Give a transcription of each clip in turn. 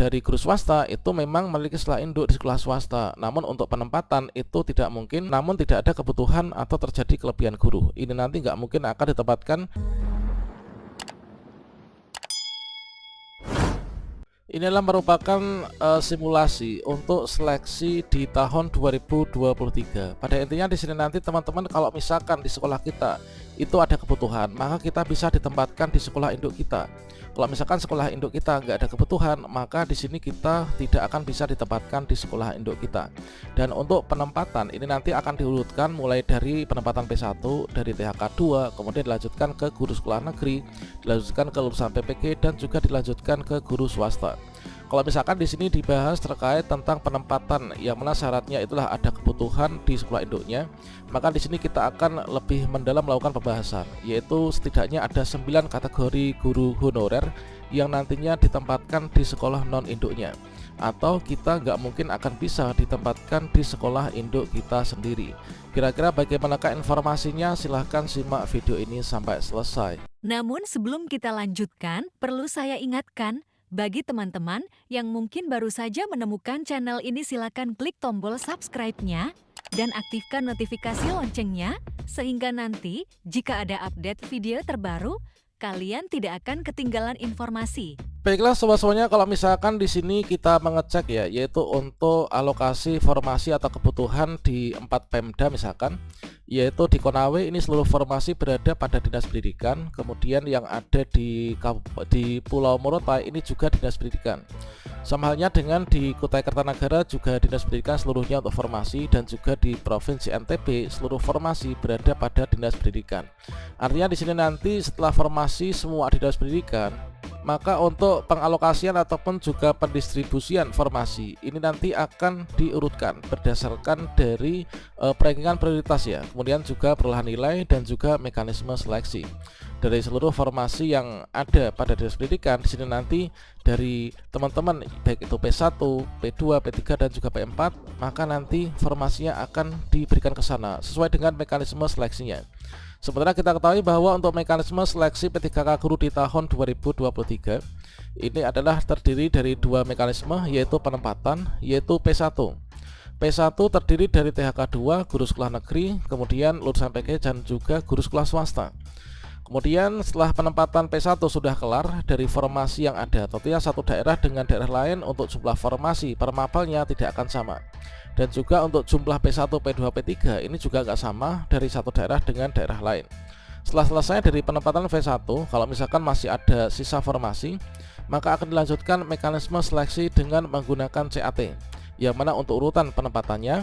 dari guru swasta itu memang memiliki sekolah induk di sekolah swasta. Namun untuk penempatan itu tidak mungkin, namun tidak ada kebutuhan atau terjadi kelebihan guru. Ini nanti nggak mungkin akan ditempatkan. Inilah merupakan simulasi untuk seleksi di tahun 2023. Pada intinya di sini nanti teman-teman kalau misalkan di sekolah kita itu ada kebutuhan, maka kita bisa ditempatkan di sekolah induk kita. Kalau misalkan sekolah induk kita nggak ada kebutuhan, maka di sini kita tidak akan bisa ditempatkan di sekolah induk kita. Dan untuk penempatan ini nanti akan diurutkan mulai dari penempatan P1, dari THK 2, kemudian dilanjutkan ke guru sekolah negeri, dilanjutkan ke lulusan PPG, dan juga dilanjutkan ke guru swasta. Kalau misalkan di sini dibahas terkait tentang penempatan yang mana syaratnya itulah ada kebutuhan di sekolah induknya, maka di sini kita akan lebih mendalam melakukan pembahasan, yaitu setidaknya ada 9 kategori guru honorer yang nantinya ditempatkan di sekolah non induknya, atau kita nggak mungkin akan bisa ditempatkan di sekolah induk kita sendiri. Kira-kira bagaimanakah informasinya? Silahkan simak video ini sampai selesai. Namun sebelum kita lanjutkan, perlu saya ingatkan, bagi teman-teman yang mungkin baru saja menemukan channel ini, silakan klik tombol subscribe-nya dan aktifkan notifikasi loncengnya sehingga nanti jika ada update video terbaru, kalian tidak akan ketinggalan informasi. Baiklah sobat-sobatnya, kalau misalkan di sini kita mengecek ya, yaitu untuk alokasi formasi atau kebutuhan di 4 Pemda misalkan, yaitu di Konawe ini seluruh formasi berada pada Dinas Pendidikan, kemudian yang ada di Pulau Morotai ini juga Dinas Pendidikan. Sama halnya dengan di Kutai Kartanagara juga Dinas Pendidikan seluruhnya untuk formasi, dan juga di Provinsi NTB seluruh formasi berada pada Dinas Pendidikan. Artinya di sini nanti setelah formasi semua Dinas Pendidikan, maka untuk pengalokasian ataupun juga pendistribusian formasi ini nanti akan diurutkan berdasarkan dari perankingan prioritas ya, kemudian juga perolahan nilai dan juga mekanisme seleksi dari seluruh formasi yang ada pada Dinas Pendidikan. Di sini nanti dari teman-teman baik itu P1, P2, P3 dan juga P4, maka nanti formasinya akan diberikan ke sana sesuai dengan mekanisme seleksinya. Sementara kita ketahui bahwa untuk mekanisme seleksi P3K guru di tahun 2023 ini adalah terdiri dari 2 mekanisme, yaitu penempatan, yaitu P1. P1 terdiri dari THK 2, guru sekolah negeri, kemudian lulusan PG dan juga guru sekolah swasta. Kemudian setelah penempatan P1 sudah kelar, dari formasi yang ada, tentunya satu daerah dengan daerah lain untuk jumlah formasi per mapelnya tidak akan sama. Dan juga untuk jumlah P1, P2, P3 ini juga nggak sama dari satu daerah dengan daerah lain. Setelah selesai dari penempatan V1, kalau misalkan masih ada sisa formasi, maka akan dilanjutkan mekanisme seleksi dengan menggunakan CAT, yang mana untuk urutan penempatannya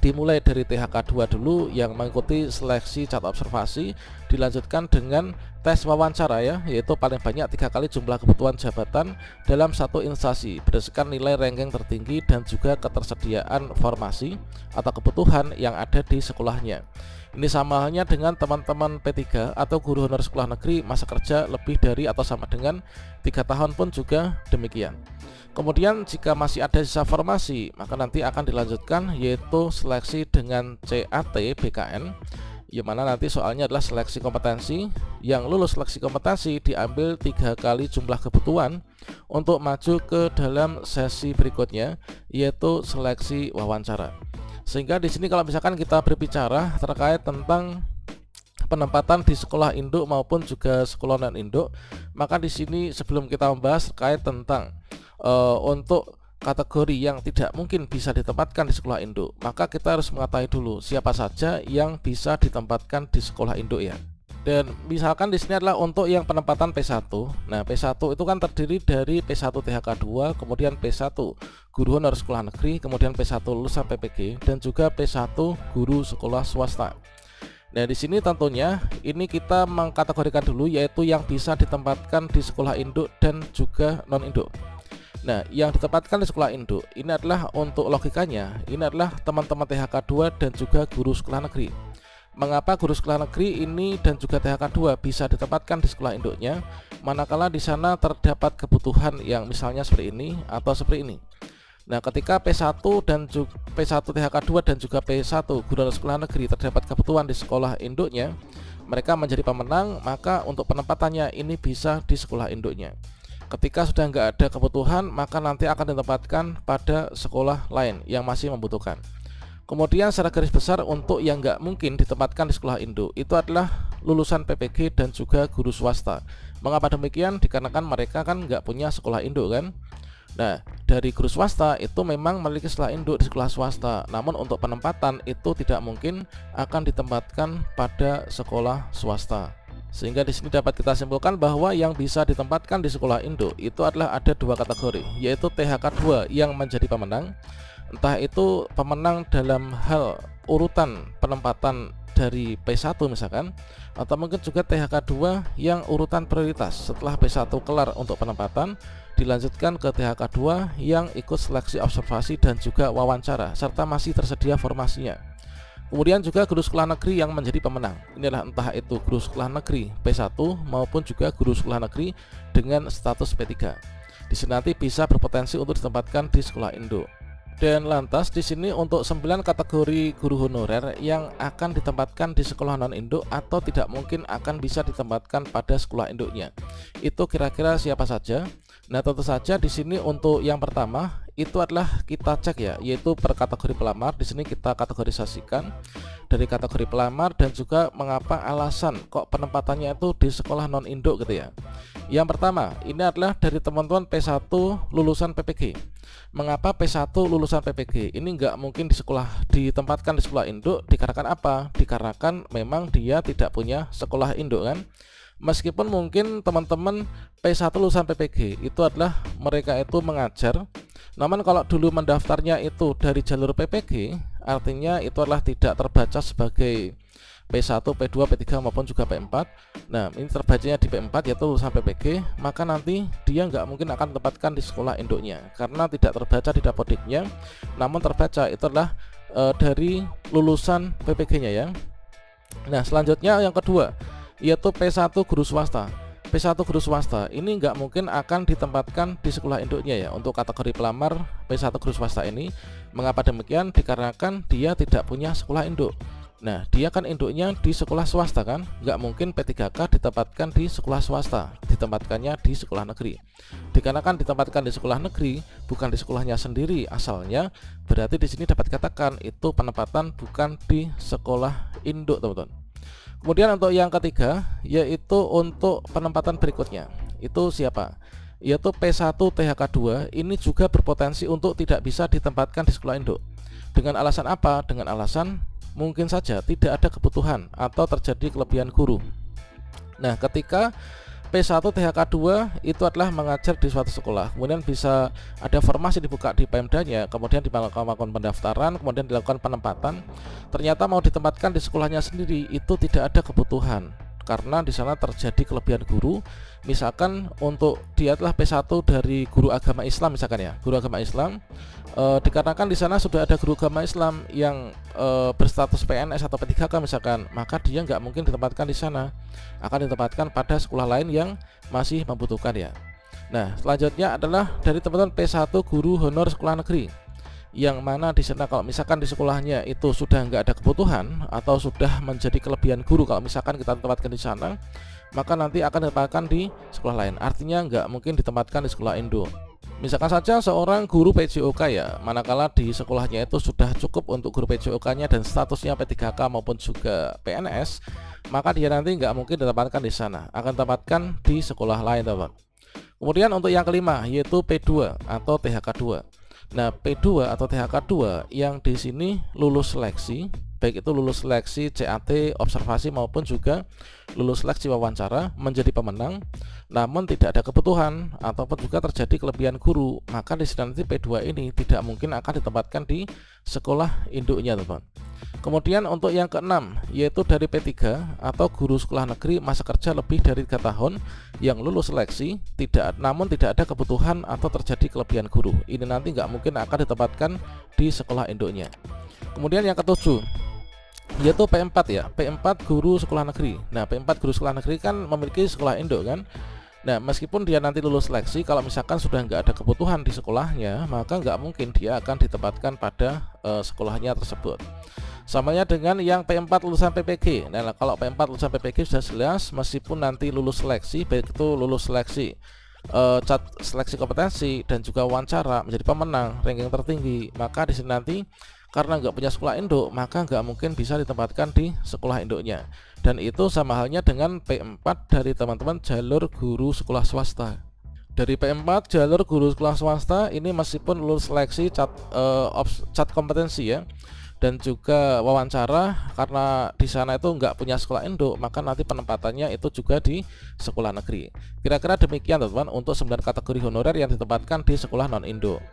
dimulai dari THK 2 dulu yang mengikuti seleksi catat observasi, dilanjutkan dengan tes wawancara ya, yaitu paling banyak 3 kali jumlah kebutuhan jabatan dalam satu instansi berdasarkan nilai ranking tertinggi dan juga ketersediaan formasi atau kebutuhan yang ada di sekolahnya. Ini sama halnya dengan teman-teman P3 atau guru honor sekolah negeri, masa kerja lebih dari atau sama dengan 3 tahun pun juga demikian. Kemudian jika masih ada sisa formasi, maka nanti akan dilanjutkan yaitu seleksi dengan CAT BKN, yang mana nanti soalnya adalah seleksi kompetensi. Yang lulus seleksi kompetensi diambil 3 kali jumlah kebutuhan untuk maju ke dalam sesi berikutnya, yaitu seleksi wawancara. Sehingga di sini kalau misalkan kita berbicara terkait tentang penempatan di sekolah induk maupun juga sekolah non induk, maka di sini sebelum kita membahas terkait tentang untuk kategori yang tidak mungkin bisa ditempatkan di sekolah induk, maka kita harus mengetahui dulu siapa saja yang bisa ditempatkan di sekolah induk ya. Dan misalkan di sini adalah untuk yang penempatan P1. Nah, P1 itu kan terdiri dari P1 THK 2, kemudian P1 guru honor sekolah negeri, kemudian P1 lulusan PPG dan juga P1 guru sekolah swasta. Nah, di sini tentunya ini kita mengkategorikan dulu yaitu yang bisa ditempatkan di sekolah induk dan juga non induk. Nah, yang ditempatkan di sekolah induk ini adalah untuk logikanya, ini adalah teman-teman THK 2 dan juga guru sekolah negeri. Mengapa guru sekolah negeri ini dan juga THK 2 bisa ditempatkan di sekolah induknya, manakala di sana terdapat kebutuhan yang misalnya seperti ini atau seperti ini. Nah, ketika P1 dan juga P1 THK 2 dan juga P1 guru sekolah negeri terdapat kebutuhan di sekolah induknya, mereka menjadi pemenang, maka untuk penempatannya ini bisa di sekolah induknya. ketika sudah nggak ada kebutuhan, maka nanti akan ditempatkan pada sekolah lain yang masih membutuhkan. Kemudian secara garis besar untuk yang nggak mungkin ditempatkan di sekolah induk itu adalah lulusan PPG dan juga guru swasta. Mengapa demikian? Dikarenakan mereka kan nggak punya sekolah induk kan. Nah, dari guru swasta itu memang memiliki sekolah induk di sekolah swasta. Namun untuk penempatan itu tidak mungkin akan ditempatkan pada sekolah swasta. Sehingga di sini dapat kita simpulkan bahwa yang bisa ditempatkan di sekolah induk itu adalah ada dua kategori, yaitu THK 2 yang menjadi pemenang. Entah itu pemenang dalam hal urutan penempatan dari P1 misalkan, atau mungkin juga THK 2 yang urutan prioritas setelah P1 kelar untuk penempatan dilanjutkan ke THK 2 yang ikut seleksi observasi dan juga wawancara serta masih tersedia formasinya. Kemudian juga guru sekolah negeri yang menjadi pemenang. Inilah entah itu guru sekolah negeri P1 maupun juga guru sekolah negeri dengan status P3. Di sini nanti bisa berpotensi untuk ditempatkan di sekolah induk. Dan lantas di sini untuk 9 kategori guru honorer yang akan ditempatkan di sekolah non induk atau tidak mungkin akan bisa ditempatkan pada sekolah induknya. Itu kira-kira siapa saja? Nah, tentu saja di sini untuk yang pertama itu adalah kita cek ya, yaitu per kategori pelamar. Di sini kita kategorisasikan dari kategori pelamar dan juga mengapa alasan kok penempatannya itu di sekolah non induk gitu ya. Yang pertama, ini adalah dari teman-teman P1 lulusan PPG. Mengapa P1 lulusan PPG ini nggak mungkin ditempatkan di sekolah induk? Dikarenakan apa? Dikarenakan memang dia tidak punya sekolah induk kan. Meskipun mungkin teman-teman P1 lulusan PPG itu adalah mereka itu mengajar, namun kalau dulu mendaftarnya itu dari jalur PPG, artinya itu adalah tidak terbaca sebagai P1, P2, P3 maupun juga P4. Nah, ini terbacanya di P4 yaitu lulusan PPG, maka nanti dia nggak mungkin akan ditempatkan di sekolah induknya karena tidak terbaca di dapodiknya, namun terbaca itu adalah dari lulusan PPG-nya ya. Nah, selanjutnya yang kedua yaitu P1 guru swasta. P1 guru swasta ini nggak mungkin akan ditempatkan di sekolah induknya ya untuk kategori pelamar P1 guru swasta ini. Mengapa demikian? Dikarenakan dia tidak punya sekolah induk. Nah, dia kan induknya di sekolah swasta kan, nggak mungkin P3K ditempatkan di sekolah swasta, ditempatkannya di sekolah negeri. Dikarenakan ditempatkan di sekolah negeri, bukan di sekolahnya sendiri asalnya, berarti di sini dapat dikatakan itu penempatan bukan di sekolah induk, teman-teman. Kemudian untuk yang ketiga, yaitu untuk penempatan berikutnya, itu siapa? Yaitu P1 THK 2 ini juga berpotensi untuk tidak bisa ditempatkan di sekolah induk. Dengan alasan apa? Dengan alasan mungkin saja tidak ada kebutuhan atau terjadi kelebihan guru. Nah, ketika P1 THK 2 itu adalah mengajar di suatu sekolah, kemudian bisa ada formasi dibuka di Pemdanya, kemudian dilakukan pendaftaran, kemudian dilakukan penempatan. Ternyata mau ditempatkan di sekolahnya sendiri itu tidak ada kebutuhan karena di sana terjadi kelebihan guru. Misalkan untuk dia telah P1 dari guru agama Islam misalkan ya, guru agama Islam, dikarenakan di sana sudah ada guru agama Islam yang berstatus PNS atau P3K misalkan, maka dia nggak mungkin ditempatkan di sana, akan ditempatkan pada sekolah lain yang masih membutuhkan ya. Nah, selanjutnya adalah dari teman-teman P1 guru honor sekolah negeri, yang mana di sana kalau misalkan di sekolahnya itu sudah nggak ada kebutuhan atau sudah menjadi kelebihan guru, kalau misalkan kita tempatkan di sana, maka nanti akan ditempatkan di sekolah lain. Artinya nggak mungkin ditempatkan di sekolah induk. Misalkan saja seorang guru PJOK ya, manakala di sekolahnya itu sudah cukup untuk guru PJOK-nya dan statusnya P3K maupun juga PNS, maka dia nanti nggak mungkin ditempatkan di sana, akan ditempatkan di sekolah lain, teman. Kemudian untuk yang kelima yaitu P2 atau THK 2. Nah, P2 atau THK 2 yang di sini lulus seleksi, baik itu lulus seleksi CAT, observasi maupun juga lulus seleksi wawancara menjadi pemenang, namun tidak ada kebutuhan ataupun juga terjadi kelebihan guru, maka di sini nanti P2 ini tidak mungkin akan ditempatkan di sekolah induknya, teman. Kemudian untuk yang keenam yaitu dari P3 atau guru sekolah negeri masa kerja lebih dari 3 tahun yang lulus seleksi namun tidak ada kebutuhan atau terjadi kelebihan guru. Ini nanti nggak mungkin akan ditempatkan di sekolah induknya. Kemudian yang ketujuh yaitu P4 ya, P4 guru sekolah negeri. Nah, P4 guru sekolah negeri kan memiliki sekolah induk kan. Nah, meskipun dia nanti lulus seleksi, kalau misalkan sudah nggak ada kebutuhan di sekolahnya, maka nggak mungkin dia akan ditempatkan pada sekolahnya tersebut. Samanya dengan yang P4 lulusan PPG. Nah, kalau P4 lulusan PPG sudah jelas, meskipun nanti lulus seleksi, baik itu lulus seleksi cat seleksi kompetensi dan juga wawancara menjadi pemenang ranking tertinggi, maka di sini nanti karena nggak punya sekolah induk, maka nggak mungkin bisa ditempatkan di sekolah induknya. Dan itu sama halnya dengan P4 dari teman-teman jalur guru sekolah swasta. Dari P4 jalur guru sekolah swasta ini meskipun lulus seleksi cat kompetensi ya, dan juga wawancara, karena di sana itu nggak punya sekolah induk, maka nanti penempatannya itu juga di sekolah negeri. Kira-kira demikian teman-teman untuk 9 kategori honorer yang ditempatkan di sekolah non induk.